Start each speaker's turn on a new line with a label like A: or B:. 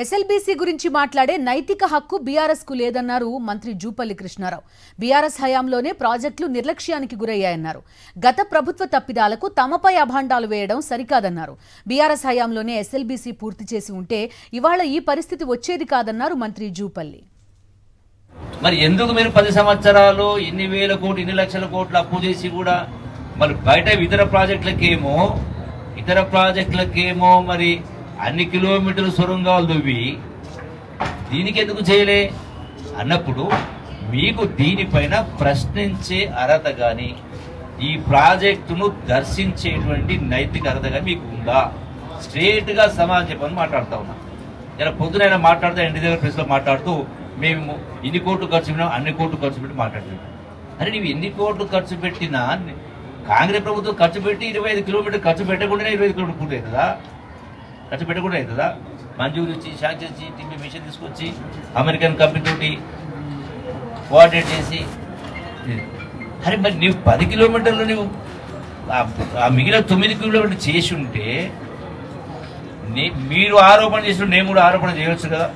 A: SLBC గురించి మాట్లాడే నైతిక హక్కు బీఆర్ఎస్ కు లేదన్నారు మంత్రి జూపల్లి కృష్ణారావు. బీఆర్ఎస్ హయాంలోనే ప్రాజెక్టులు నిర్లక్ష్యానికి గురయ్యాయన్నారు. గత ప్రభుత్వ తప్పిదాలకు తమపై అభాండాలు వేయడం సరికాదన్నారు. బీఆర్ఎస్ హయాంలోనే ఎస్ఎల్బీసీ పూర్తి చేసి ఉంటే ఇవాళ ఈ పరిస్థితి వచ్చేది కాదన్నారు మంత్రి జూపల్లి.
B: మరి ఎందుకు మీరు 10 సంవత్సరాలు ఇన్ని వేల కోట్లు ఇన్ని లక్షల కోట్లు అప్పు చేసి కూడా మరి బయట ఇతర ప్రాజెక్టులకేమో మరి అన్ని కిలోమీటర్లు సొరంగాలు దువ్వి దీనికి ఎందుకు చేయలే అన్నప్పుడు మీకు దీనిపైన ప్రశ్నించే అర్హత కానీ ఈ ప్రాజెక్టును దర్శించేటువంటి నైతిక అర్హత కానీ మీకు ఉందా? స్ట్రేట్గా సమాధానం చెప్పని మాట్లాడుతూ ఉన్నా. ఇలా పొద్దునైనా మాట్లాడుతూ ఇంటి దగ్గర ప్రెస్లో మాట్లాడుతూ మేము ఇన్ని కోట్లు ఖర్చు పెట్టినాం అన్ని కోట్లు ఖర్చు పెట్టి మాట్లాడుతున్నాం. అరే నువ్వు ఎన్ని కోట్లు ఖర్చు పెట్టినా కాంగ్రెస్ ప్రభుత్వం ఖర్చు పెట్టి 25 కిలోమీటర్లు ఖర్చు పెట్టకుండానే 25 కిలోమీటర్లు పూర్తి అవుతుందా? ఖర్చు పెట్టకుండా అవుతుందా? మంజూరు ఇచ్చి శాంక్షన్ ఇచ్చి టీవీ మిషన్ తీసుకొచ్చి అమెరికన్ కంపెనీ తోటి కోఆర్డినేట్ చేసి అరే మరి నువ్వు 10 కిలోమీటర్లు నువ్వు ఆ మిగిలిన 9 కిలోమీటర్లు చేసి ఉంటే మీరు ఆరోపణ చేసిన నేను కూడా ఆరోపణ చేయవచ్చు కదా.